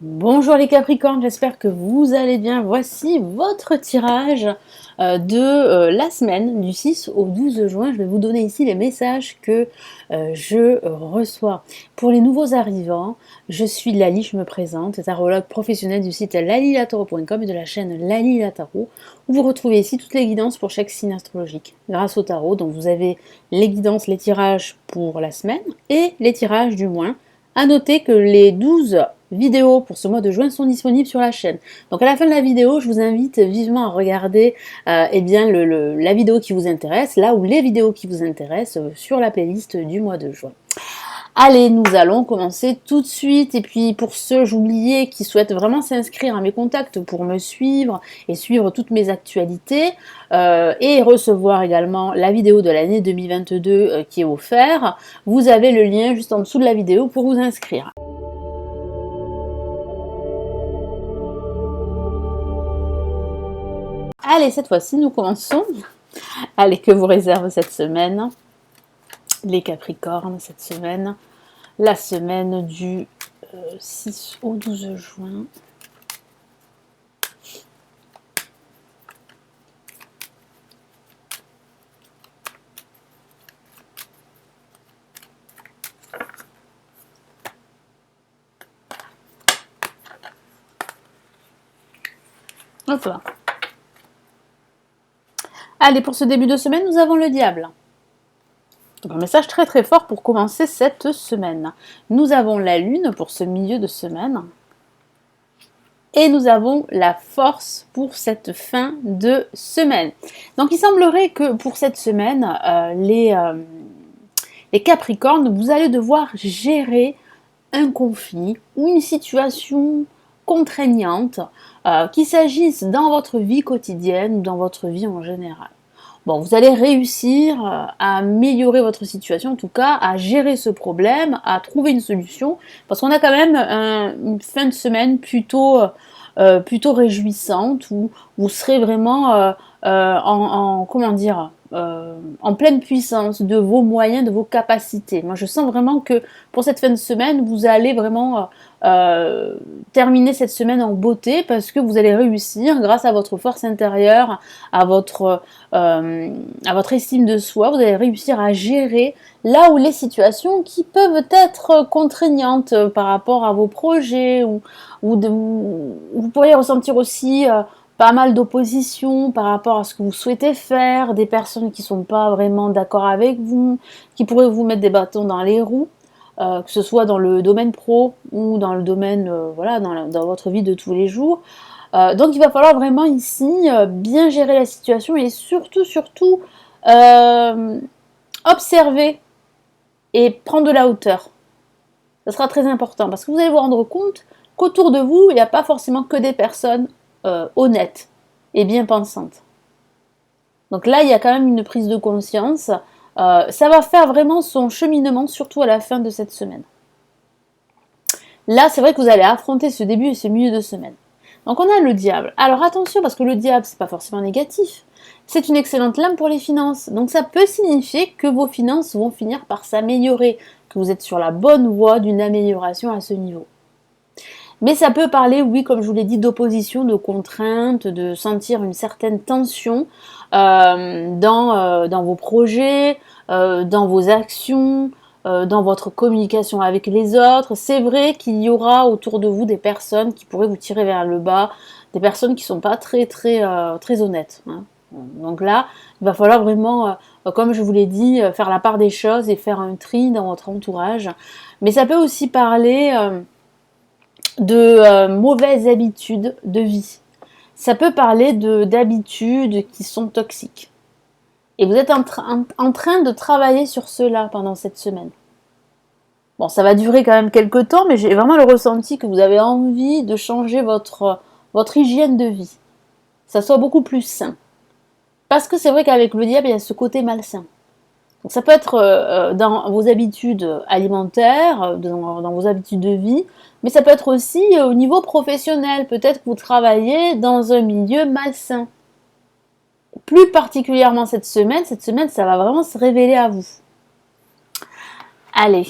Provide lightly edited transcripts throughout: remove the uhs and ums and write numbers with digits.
Bonjour les Capricornes, j'espère que vous allez bien. Voici votre tirage de la semaine du 6 au 12 juin. Je vais vous donner ici les messages que je reçois. Pour les nouveaux arrivants, je suis Lali, je me présente, tarologue professionnelle du site lalilataro.com et de la chaîne Lali La Tarot, où vous retrouvez ici toutes les guidances pour chaque signe astrologique grâce au tarot. Donc vous avez les guidances, les tirages pour la semaine et les tirages du mois. À noter que les 12 vidéos pour ce mois de juin sont disponibles sur la chaîne. Donc à la fin de la vidéo, je vous invite vivement à regarder la vidéo qui vous intéresse, là où les vidéos qui vous intéressent sur la playlist du mois de juin. Allez, nous allons commencer tout de suite. Et puis pour ceux, j'oubliais, qui souhaitent vraiment s'inscrire à mes contacts pour me suivre et suivre toutes mes actualités et recevoir également la vidéo de l'année 2022 qui est offerte, vous avez le lien juste en dessous de la vidéo pour vous inscrire. Allez, cette fois-ci, nous commençons. Allez, que vous réserve cette semaine les Capricornes, cette semaine, la semaine du 6 au 12 juin. Hop là. Allez, pour ce début de semaine, nous avons le diable. Un message très très fort pour commencer cette semaine. Nous avons la lune pour ce milieu de semaine. Et nous avons la force pour cette fin de semaine. Donc il semblerait que pour cette semaine, les Capricornes, vous allez devoir gérer un conflit ou une situation contraignante, qu'il s'agisse dans votre vie quotidienne ou dans votre vie en général. Bon, vous allez réussir à améliorer votre situation, en tout cas à gérer ce problème, à trouver une solution, parce qu'on a quand même une fin de semaine plutôt réjouissante, où vous serez vraiment en pleine puissance de vos moyens, de vos capacités. Moi, je sens vraiment que pour cette fin de semaine, vous allez vraiment terminer cette semaine en beauté, parce que vous allez réussir, grâce à votre force intérieure, à votre estime de soi, vous allez réussir à gérer là où les situations qui peuvent être contraignantes par rapport à vos projets, ou vous pourriez ressentir aussi pas mal d'opposition par rapport à ce que vous souhaitez faire, des personnes qui ne sont pas vraiment d'accord avec vous, qui pourraient vous mettre des bâtons dans les roues, que ce soit dans le domaine pro ou dans le domaine, dans votre vie de tous les jours. Donc il va falloir vraiment ici bien gérer la situation et surtout observer et prendre de la hauteur. Ça sera très important, parce que vous allez vous rendre compte qu'autour de vous, il n'y a pas forcément que des personnes honnêtes et bien pensantes. Donc là, il y a quand même une prise de conscience. Ça va faire vraiment son cheminement, surtout à la fin de cette semaine. Là, c'est vrai que vous allez affronter ce début et ce milieu de semaine. Donc on a le diable. Alors attention, parce que le diable, c'est pas forcément négatif. C'est une excellente lame pour les finances. Donc ça peut signifier que vos finances vont finir par s'améliorer, que vous êtes sur la bonne voie d'une amélioration à ce niveau. Mais ça peut parler, oui, comme je vous l'ai dit, d'opposition, de contraintes, de sentir une certaine tension dans vos projets, dans vos actions, dans votre communication avec les autres. C'est vrai qu'il y aura autour de vous des personnes qui pourraient vous tirer vers le bas, des personnes qui ne sont pas très honnêtes. Hein. Donc là, il va falloir vraiment, comme je vous l'ai dit, faire la part des choses et faire un tri dans votre entourage. Mais ça peut aussi parler de mauvaises habitudes de vie. Ça peut parler d'habitudes qui sont toxiques. Et vous êtes en train de travailler sur cela pendant cette semaine. Bon, ça va durer quand même quelques temps, mais j'ai vraiment le ressenti que vous avez envie de changer votre hygiène de vie. Ça soit beaucoup plus sain. Parce que c'est vrai qu'avec le diable, il y a ce côté malsain. Donc ça peut être dans vos habitudes alimentaires, dans vos habitudes de vie, mais ça peut être aussi au niveau professionnel. Peut-être que vous travaillez dans un milieu malsain. Plus particulièrement cette semaine, ça va vraiment se révéler à vous. Allez,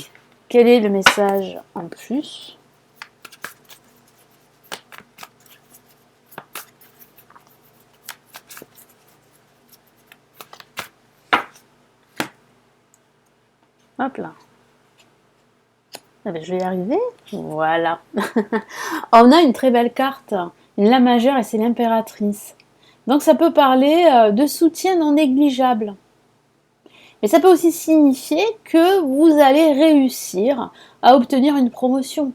quel est le message en plus ? Hop là. Ah ben, je vais y arriver. Voilà. On a une très belle carte, une La majeure et c'est l'impératrice. Donc ça peut parler de soutien non négligeable. Mais ça peut aussi signifier que vous allez réussir à obtenir une promotion,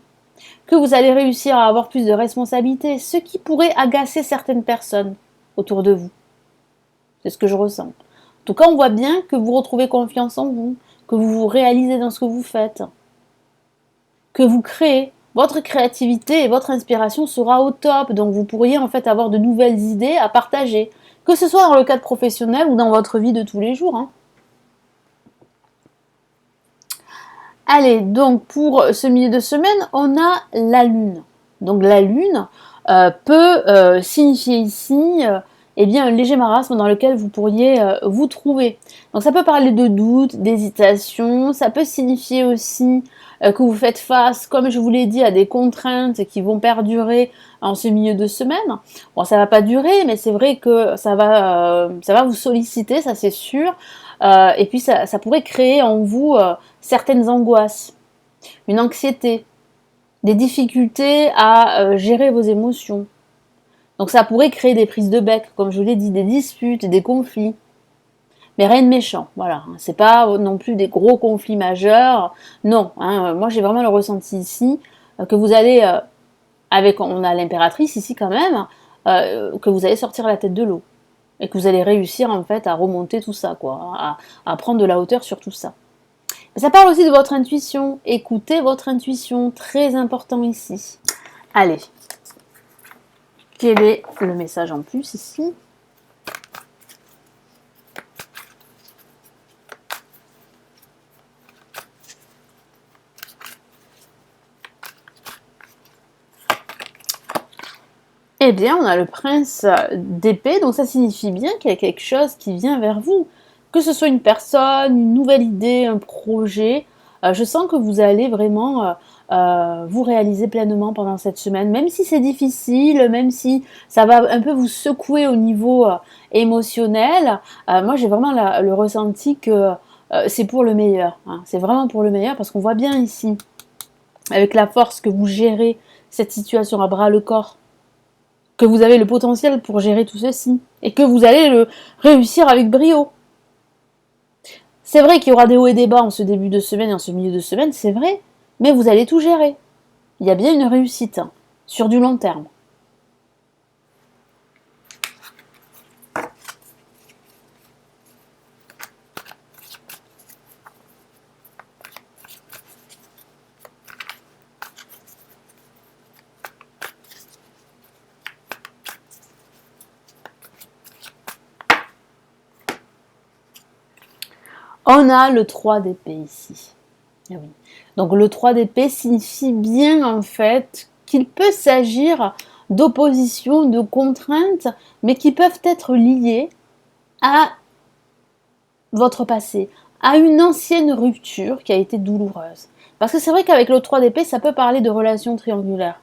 que vous allez réussir à avoir plus de responsabilités, ce qui pourrait agacer certaines personnes autour de vous. C'est ce que je ressens. En tout cas, on voit bien que vous retrouvez confiance en vous, que vous vous réalisez dans ce que vous faites, que vous créez. Votre créativité et votre inspiration sera au top, donc vous pourriez en fait avoir de nouvelles idées à partager, que ce soit dans le cadre professionnel ou dans votre vie de tous les jours. Allez, donc pour ce milieu de semaine, on a la Lune. Donc la Lune peut signifier ici eh bien, un léger marasme dans lequel vous pourriez vous trouver. Donc ça peut parler de doute, d'hésitation, ça peut signifier aussi que vous faites face, comme je vous l'ai dit, à des contraintes qui vont perdurer en ce milieu de semaine. Bon, ça va pas durer, mais c'est vrai que ça va vous solliciter, ça c'est sûr. Et puis ça pourrait créer en vous certaines angoisses, une anxiété, des difficultés à gérer vos émotions. Donc ça pourrait créer des prises de bec, comme je vous l'ai dit, des disputes, des conflits. Mais rien de méchant, voilà. C'est pas non plus des gros conflits majeurs. Non, hein, moi j'ai vraiment le ressenti ici que vous allez, on a l'impératrice ici quand même, que vous allez sortir la tête de l'eau. Et que vous allez réussir en fait à remonter tout ça, quoi, à prendre de la hauteur sur tout ça. Mais ça parle aussi de votre intuition. Écoutez votre intuition, très important ici. Allez, quel est le message en plus ici? Eh bien, on a le prince d'épée, donc ça signifie bien qu'il y a quelque chose qui vient vers vous. Que ce soit une personne, une nouvelle idée, un projet, je sens que vous allez vraiment vous réaliser pleinement pendant cette semaine, même si c'est difficile, même si ça va un peu vous secouer au niveau émotionnel. Moi, j'ai vraiment le ressenti que c'est pour le meilleur. Hein. C'est vraiment pour le meilleur parce qu'on voit bien ici, avec la force que vous gérez cette situation à bras le corps, que vous avez le potentiel pour gérer tout ceci et que vous allez le réussir avec brio. C'est vrai qu'il y aura des hauts et des bas en ce début de semaine et en ce milieu de semaine, c'est vrai, mais vous allez tout gérer. Il y a bien une réussite hein, sur du long terme. On a le 3 d'épée ici. Ah oui. Donc le 3 d'épée signifie bien en fait qu'il peut s'agir d'opposition, de contraintes, mais qui peuvent être liées à votre passé, à une ancienne rupture qui a été douloureuse. Parce que c'est vrai qu'avec le 3 d'épée, ça peut parler de relations triangulaires.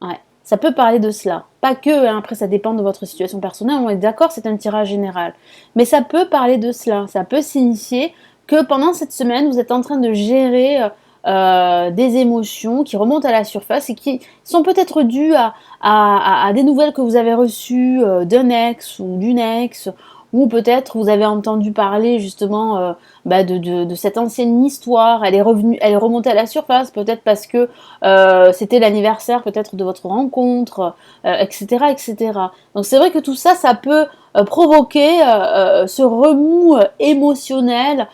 Ouais, ça peut parler de cela. Pas que, hein, après ça dépend de votre situation personnelle, on est d'accord, c'est un tirage général. Mais ça peut parler de cela. Ça peut signifier que pendant cette semaine, vous êtes en train de gérer des émotions qui remontent à la surface et qui sont peut-être dues à des nouvelles que vous avez reçues d'un ex ou d'une ex, ou peut-être vous avez entendu parler justement de cette ancienne histoire, elle est revenue, elle est remontée à la surface, peut-être parce que c'était l'anniversaire peut-être de votre rencontre, etc., etc. Donc c'est vrai que tout ça, ça peut provoquer ce remous émotionnel,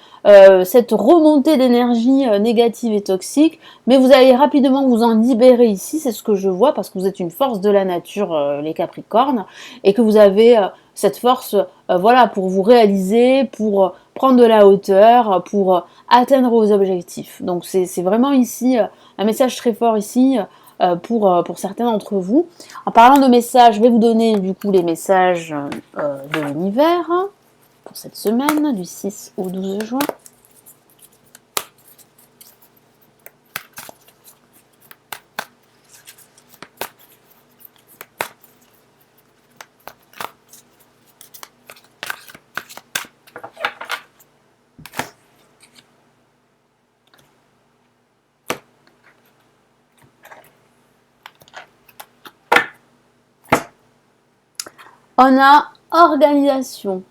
cette remontée d'énergie négative et toxique, mais vous allez rapidement vous en libérer ici, c'est ce que je vois, parce que vous êtes une force de la nature, les Capricornes, et que vous avez cette force voilà, pour vous réaliser, pour prendre de la hauteur, pour atteindre vos objectifs. Donc c'est vraiment ici un message très fort ici pour certains d'entre vous. En parlant de messages, je vais vous donner du coup les messages de l'univers pour cette semaine, du 6 au 12 juin. On a organisation.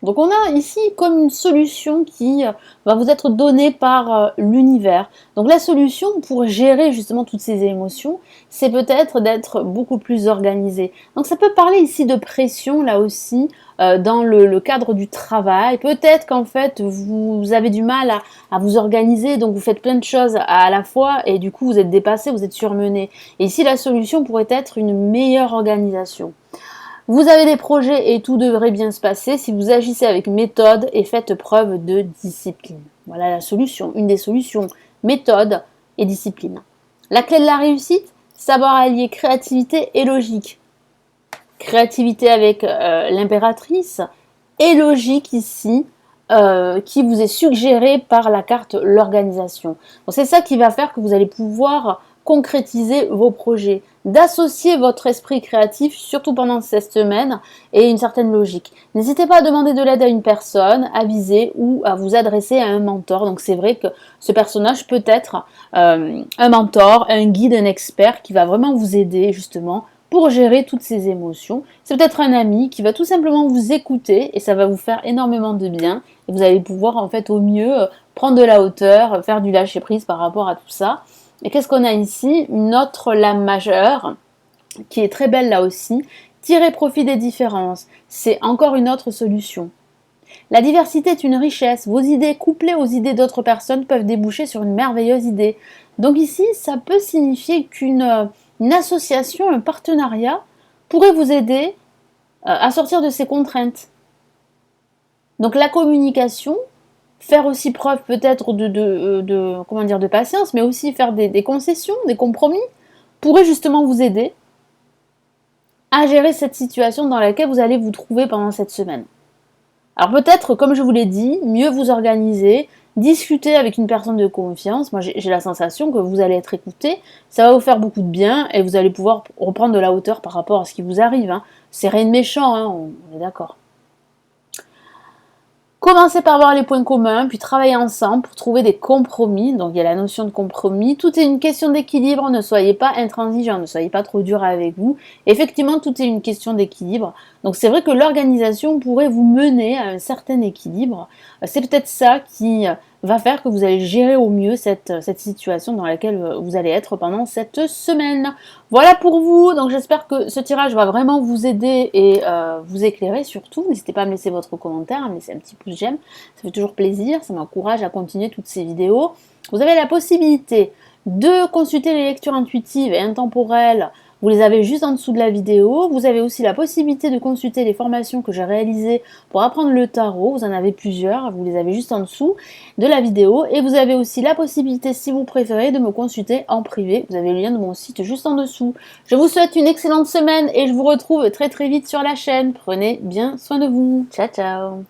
Donc on a ici comme une solution qui va vous être donnée par l'univers. Donc la solution pour gérer justement toutes ces émotions, c'est peut-être d'être beaucoup plus organisé. Donc ça peut parler ici de pression là aussi dans le cadre du travail. Peut-être qu'en fait vous avez du mal à vous organiser, donc vous faites plein de choses à la fois et du coup vous êtes dépassé, vous êtes surmené. Et ici la solution pourrait être une meilleure organisation. Vous avez des projets et tout devrait bien se passer si vous agissez avec méthode et faites preuve de discipline. Voilà la solution, une des solutions, méthode et discipline. La clé de la réussite, savoir allier créativité et logique. Créativité avec l'impératrice et logique ici, qui vous est suggérée par la carte l'organisation. Donc c'est ça qui va faire que vous allez pouvoir concrétiser vos projets, d'associer votre esprit créatif, surtout pendant cette semaine, et une certaine logique. N'hésitez pas à demander de l'aide à une personne avisée ou à vous adresser à un mentor. Donc c'est vrai que ce personnage peut être un mentor, un guide, un expert qui va vraiment vous aider justement pour gérer toutes ces émotions. C'est peut-être un ami qui va tout simplement vous écouter et ça va vous faire énormément de bien. Et vous allez pouvoir en fait au mieux prendre de la hauteur, faire du lâcher prise par rapport à tout ça. Et qu'est-ce qu'on a ici? Une autre lame majeure qui est très belle là aussi. Tirer profit des différences. C'est encore une autre solution. La diversité est une richesse. Vos idées couplées aux idées d'autres personnes peuvent déboucher sur une merveilleuse idée. Donc ici, ça peut signifier qu'une association, un partenariat pourrait vous aider à sortir de ces contraintes. Donc la communication, faire aussi preuve peut-être de patience, mais aussi faire des concessions, des compromis, pourrait justement vous aider à gérer cette situation dans laquelle vous allez vous trouver pendant cette semaine. Alors peut-être, comme je vous l'ai dit, mieux vous organiser, discuter avec une personne de confiance. Moi j'ai la sensation que vous allez être écouté, ça va vous faire beaucoup de bien et vous allez pouvoir reprendre de la hauteur par rapport à ce qui vous arrive. Hein. C'est rien de méchant, hein, on est d'accord. Commencez par voir les points communs, puis travailler ensemble pour trouver des compromis. Donc il y a la notion de compromis. Tout est une question d'équilibre. Ne soyez pas intransigeant, ne soyez pas trop dur avec vous. Effectivement, tout est une question d'équilibre. Donc c'est vrai que l'organisation pourrait vous mener à un certain équilibre. C'est peut-être ça qui va faire que vous allez gérer au mieux cette situation dans laquelle vous allez être pendant cette semaine. Voilà pour vous, donc j'espère que ce tirage va vraiment vous aider et vous éclairer surtout. N'hésitez pas à me laisser votre commentaire, à me laisser un petit pouce j'aime, ça fait toujours plaisir, ça m'encourage à continuer toutes ces vidéos. Vous avez la possibilité de consulter les lectures intuitives et intemporelles. Vous les avez juste en dessous de la vidéo. Vous avez aussi la possibilité de consulter les formations que j'ai réalisées pour apprendre le tarot. Vous en avez plusieurs, vous les avez juste en dessous de la vidéo. Et vous avez aussi la possibilité, si vous préférez, de me consulter en privé. Vous avez le lien de mon site juste en dessous. Je vous souhaite une excellente semaine et je vous retrouve très très vite sur la chaîne. Prenez bien soin de vous. Ciao ciao.